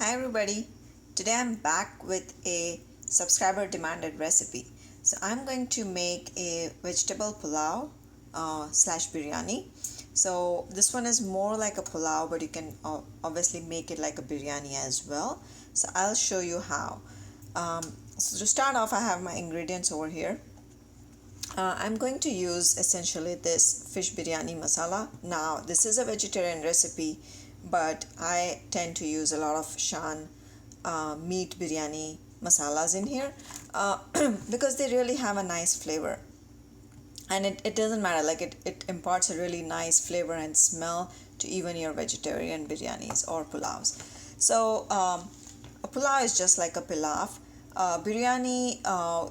Hi everybody, today I'm back with a subscriber demanded recipe. So I'm going to make a vegetable pulao slash biryani. So this one is more like a pulao, but you can obviously make it like a biryani as well. So I'll show you how. Um, so to start off, I have my ingredients over here. I'm going to use essentially this fish biryani masala. Now this is a vegetarian recipe, but I tend to use a lot of shan meat biryani masalas in here because they really have a nice flavor, and it doesn't matter, like it imparts a really nice flavor and smell to even your vegetarian biryanis or pulaus. So a pulao is just like a pilaf. Biryani,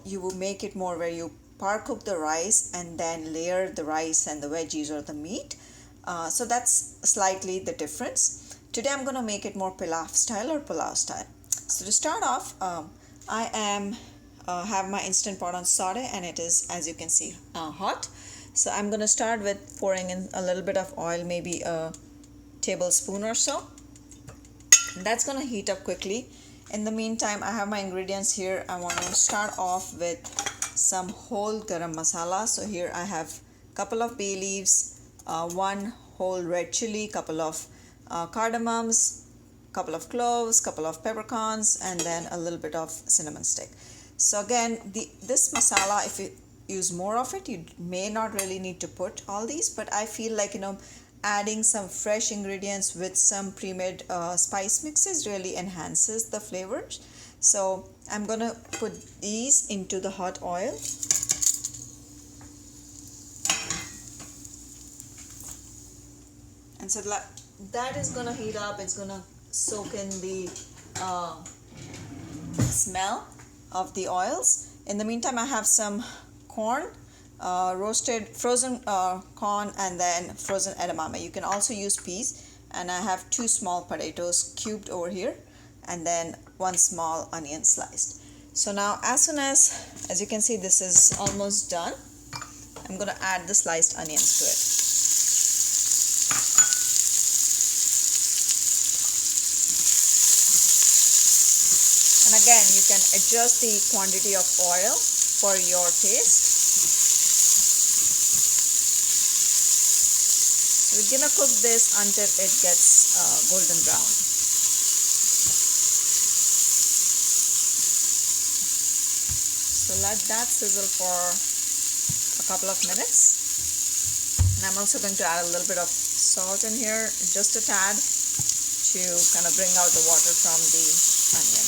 you will make it more where you par cook the rice and then layer the rice and the veggies or the meat. So that's slightly the difference. Today I'm going to make it more pilaf style or pulao style. So to start off, I am have my instant pot on saute, and it is, as you can see, hot. So I'm going to start with pouring in a little bit of oil, maybe a tablespoon or so. That's going to heat up quickly. In the meantime, I have my ingredients here. I want to start off with some whole garam masala. So here I have a couple of bay leaves, one whole red chili, couple of cardamoms, couple of cloves, couple of peppercorns, and then a little bit of cinnamon stick. So again, this masala, if you use more of it, you may not really need to put all these, but I feel like, adding some fresh ingredients with some pre-made spice mixes really enhances the flavors. So I'm gonna put these into the hot oil. And so that is gonna heat up. It's gonna soak in the smell of the oils. In the meantime, I have some corn, roasted frozen corn, and then frozen edamame. You can also use peas, and I have 2 small potatoes cubed over here, and then 1 small onion sliced. So now, as soon as you can see, this is almost done, I'm going to add the sliced onions to it. And again, you can adjust the quantity of oil for your taste. We're gonna cook this until it gets golden brown. So let that sizzle for a couple of minutes. And I'm also going to add a little bit of salt in here, just a tad, to kind of bring out the water from the onion.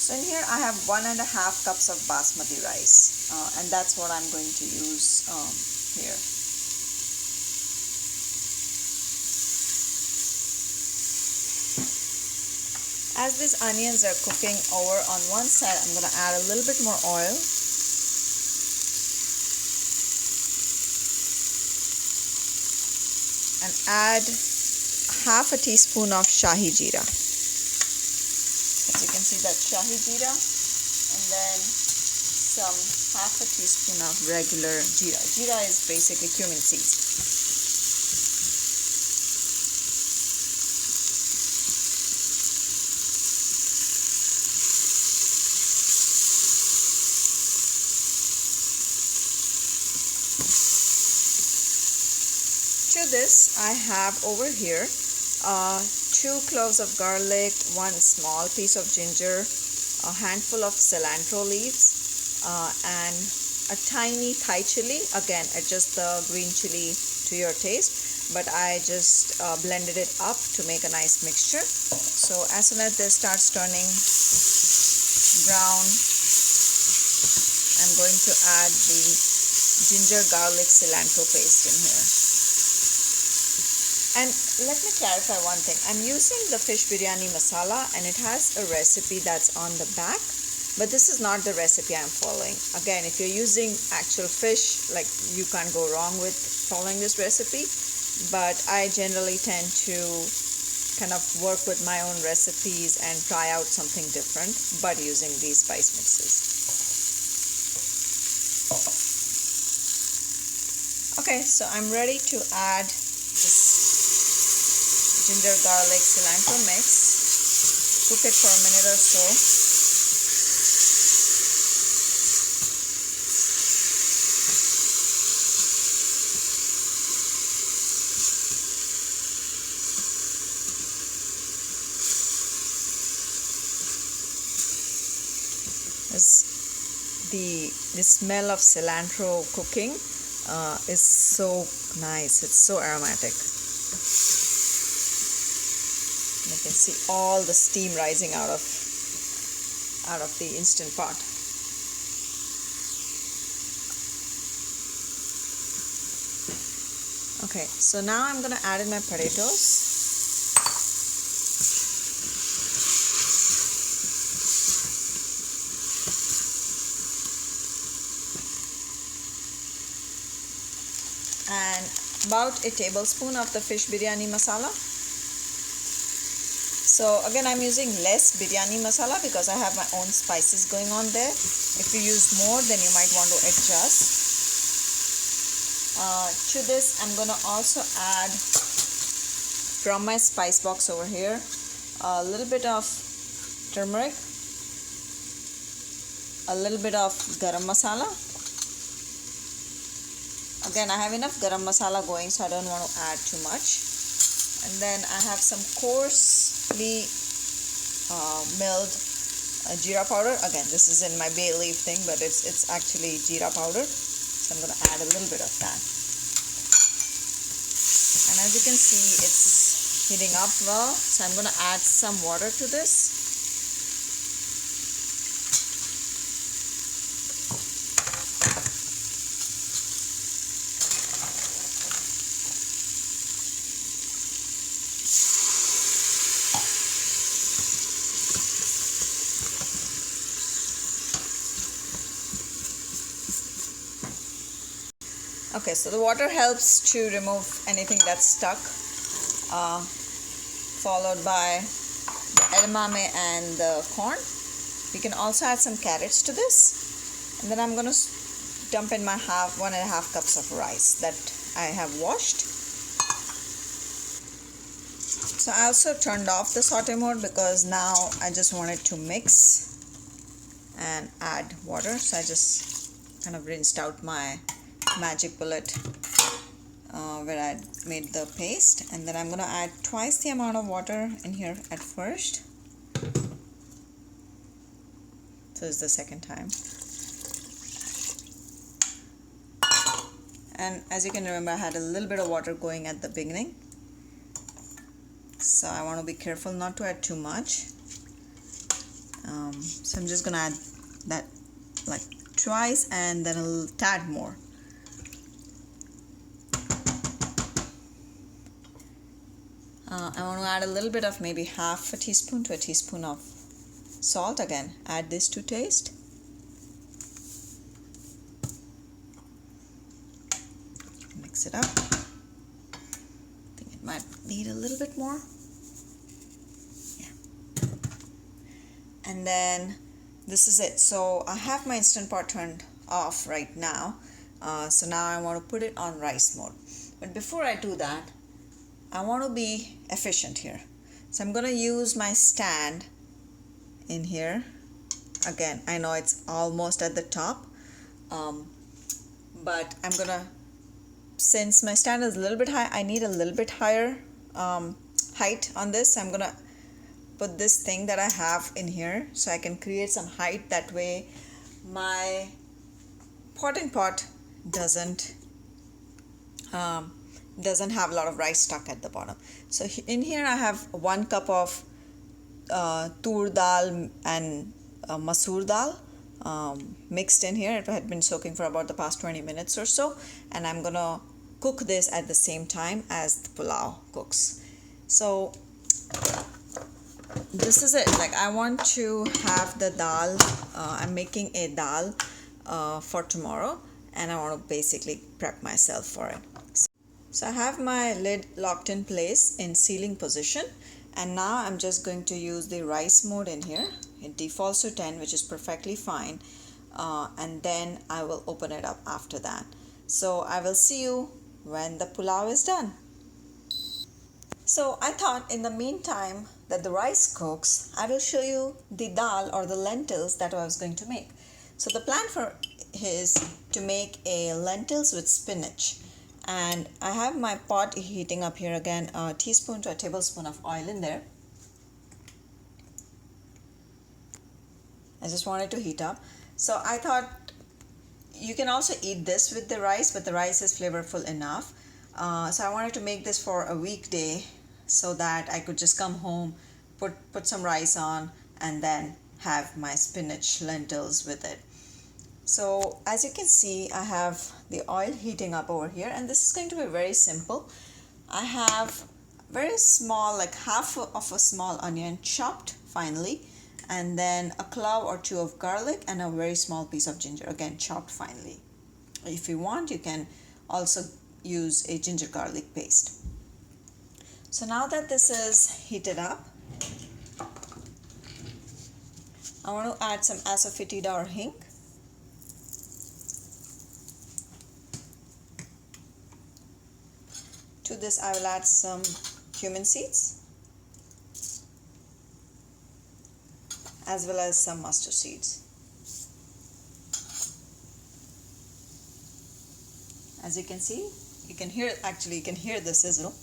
So in here I have 1.5 cups of basmati rice, and that's what I'm going to use here. As these onions are cooking over on one side, I'm going to add a little bit more oil. And add half a teaspoon of shahi jeera. As you can see, that's shahi jeera, and then some half a teaspoon of regular jeera. Jeera is basically cumin seeds. To this, I have over here 2 cloves of garlic, 1 small piece of ginger, a handful of cilantro leaves, and a tiny Thai chili. Again, adjust the green chili to your taste, but I just blended it up to make a nice mixture. So as soon as this starts turning brown, I'm going to add the ginger garlic cilantro paste in here. And let me clarify one thing. I'm using the fish biryani masala, and it has a recipe that's on the back, but this is not the recipe I'm following. Again, if you're using actual fish, like, you can't go wrong with following this recipe, but I generally tend to kind of work with my own recipes and try out something different, but using these spice mixes. Okay, so I'm ready to add this ginger, garlic, cilantro mix. Cook it for a minute or so. The smell of cilantro cooking is so nice. It's so aromatic. You can see all the steam rising out of the instant pot. Okay, so now I'm gonna add in my potatoes. And about a tablespoon of the fish biryani masala. So again, I'm using less biryani masala because I have my own spices going on there. If you use more, then you might want to adjust. To this, I'm gonna also add from my spice box over here a little bit of turmeric, a little bit of garam masala. Again, I have enough garam masala going, so I don't want to add too much. And then I have some coarsely milled jeera powder. Again, this is in my bay leaf thing, but it's actually jeera powder. So I'm going to add a little bit of that. And as you can see, it's heating up well. So I'm going to add some water to this. Okay, so the water helps to remove anything that's stuck, followed by the edamame and the corn. You can also add some carrots to this, and then I'm going to dump in my 1.5 cups of rice that I have washed. So I also turned off the saute mode because now I just wanted to mix and add water. So I just kind of rinsed out my magic bullet where I made the paste, and then I'm going to add twice the amount of water in here at first. So this is the second time. And as you can remember, I had a little bit of water going at the beginning, so I want to be careful not to add too much. So I'm just going to add that like twice and then a tad more. I want to add a little bit of maybe half a teaspoon to a teaspoon of salt. Again, add this to taste. Mix it up. I think it might need a little bit more. Yeah. And then this is it. So I have my Instant Pot turned off right now. So now I want to put it on rice mode. But before I do that, I want to be efficient here. So I'm going to use my stand in here. Again, I know it's almost at the top, but I'm going to, since my stand is a little bit high, I need a little bit higher height on this. So I'm going to put this thing that I have in here so I can create some height. That way my potting pot doesn't have a lot of rice stuck at the bottom. So in here I have 1 cup of tur dal and masoor dal mixed in here. It had been soaking for about the past 20 minutes or so, and I'm gonna cook this at the same time as the pulao cooks. So this is it. Like, I want to have the dal. I'm making a dal for tomorrow, and I want to basically prep myself for it. So I have my lid locked in place in sealing position, and now I'm just going to use the rice mode in here. It defaults to 10, which is perfectly fine, and then I will open it up after that. So I will see you when the pulao is done. So I thought in the meantime that the rice cooks, I will show you the dal or the lentils that I was going to make. So the plan for is to make a lentils with spinach. And I have my pot heating up here again, a teaspoon to a tablespoon of oil in there. I just wanted to heat up. So I thought you can also eat this with the rice, but the rice is flavorful enough. So I wanted to make this for a weekday so that I could just come home, put some rice on, and then have my spinach lentils with it. So as you can see, I have the oil heating up over here, and this is going to be very simple. I have very small, like half of a small onion chopped finely, and then a clove or two of garlic and a very small piece of ginger, again chopped finely. If you want, you can also use a ginger garlic paste. So now that this is heated up, I want to add some asafoetida or hing. To this I will add some cumin seeds as well as some mustard seeds. As you can see, you can hear the sizzle.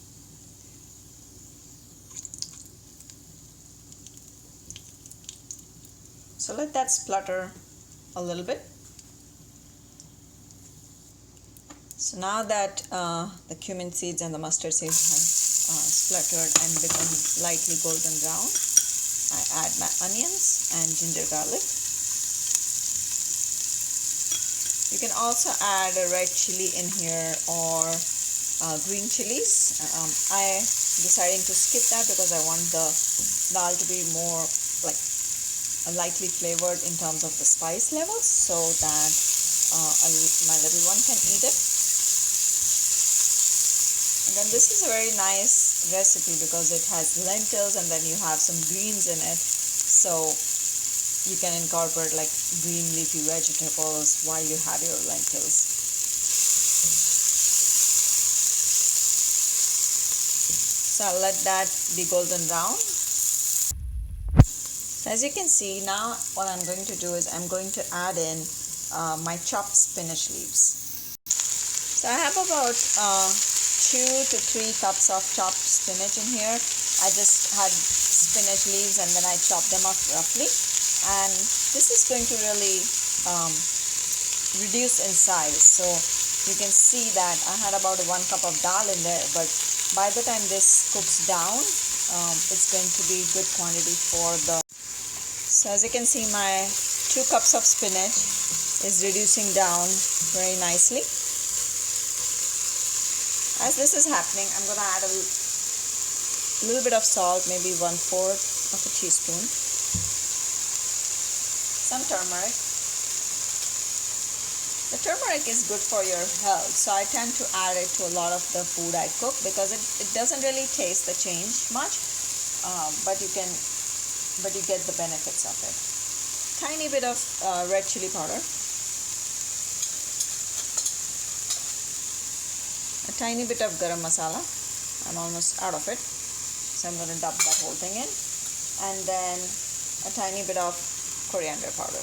So let that splutter a little bit. So now that the cumin seeds and the mustard seeds have spluttered and become lightly golden brown, I add my onions and ginger garlic. You can also add a red chili in here or green chilies. I decided to skip that because I want the dal to be more like lightly flavored in terms of the spice levels, so that my little one can eat it. And then this is a very nice recipe because it has lentils and then you have some greens in it, so you can incorporate like green leafy vegetables while you have your lentils. So I'll let that be golden brown. So as you can see, now what I'm going to do is I'm going to add in my chopped spinach leaves. So I have about 2 to 3 cups of chopped spinach in here. I just had spinach leaves and then I chopped them up roughly, and this is going to really reduce in size. So you can see that I had about 1 cup of dal in there, but by the time this cooks down, it's going to be good quantity for the. So as you can see, my 2 cups of spinach is reducing down very nicely. As this is happening, I'm going to add a little bit of salt, maybe 1/4 of a teaspoon, some turmeric. The turmeric is good for your health, so I tend to add it to a lot of the food I cook because it doesn't really taste the change much, but you get the benefits of it. Tiny bit of red chili powder. A tiny bit of garam masala. I'm almost out of it, so I'm going to dump that whole thing in, and then a tiny bit of coriander powder.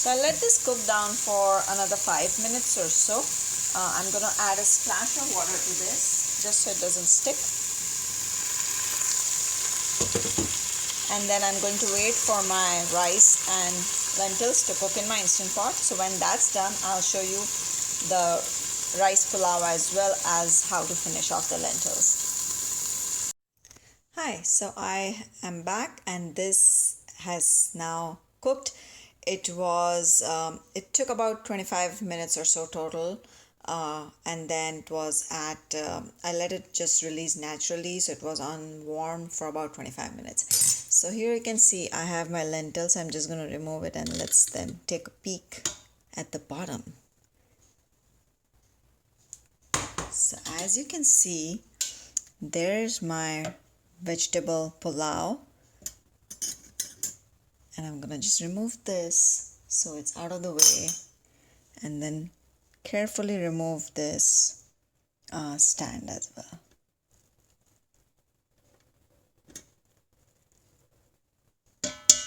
So I'll let this cook down for another 5 minutes or so. I'm going to add a splash of water to this just so it doesn't stick. And then I'm going to wait for my rice and lentils to cook in my Instant Pot. So when that's done, I'll show you the rice pulao as well as how to finish off the lentils. Hi, so I am back and this has now cooked. It took about 25 minutes or so total. And then it was I let it just release naturally, so it was on warm for about 25 minutes. So here you can see I have my lentils. I'm just going to remove it and let's then take a peek at the bottom. So as you can see, there's my vegetable pulao. And I'm gonna just remove this so it's out of the way, and then carefully remove this stand as well.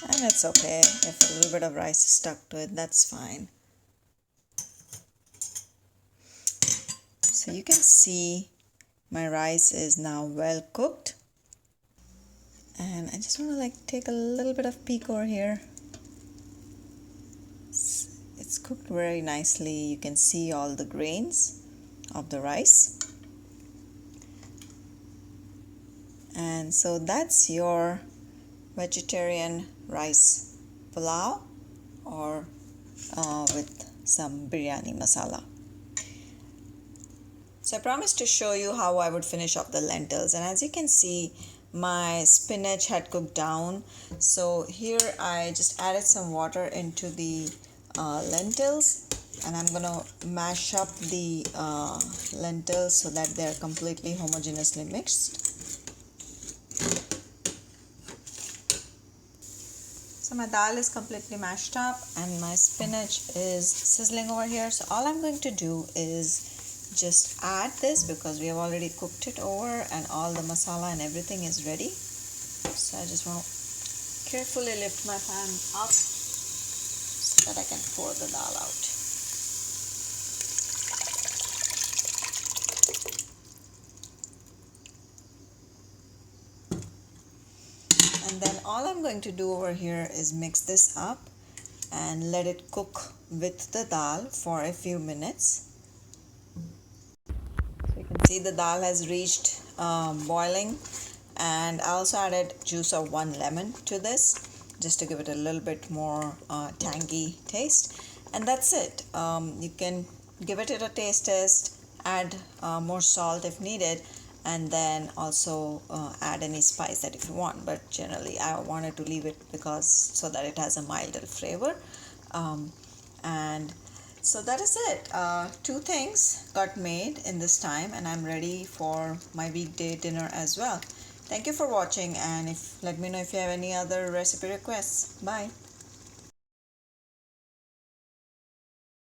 And it's okay if a little bit of rice is stuck to it, that's fine. So you can see my rice is now well cooked. And I just want to take a little bit of peek over here. It's cooked very nicely. You can see all the grains of the rice. And so that's your vegetarian rice pulao, or with some biryani masala. So I promised to show you how I would finish off the lentils, and as you can see, my spinach had cooked down. So here I just added some water into the lentils, and I'm gonna mash up the lentils so that they're completely homogeneously mixed. So my dal is completely mashed up and my spinach is sizzling over here. So all I'm going to do is just add this, because we have already cooked it over and all the masala and everything is ready. So I just want to carefully lift my pan up so that I can pour the dal out. And then all I'm going to do over here is mix this up and let it cook with the dal for a few minutes. So you can see the dal has reached boiling, and I also added juice of 1 lemon to this just to give it a little bit more tangy taste. And that's it. You can give it a taste test, add more salt if needed, and then also add any spice that if you want, but generally I wanted to leave it because so that it has a milder flavor. And so that is it. 2 things got made in this time, and I'm ready for my weekday dinner as well. Thank you for watching, and let me know if you have any other recipe requests. Bye.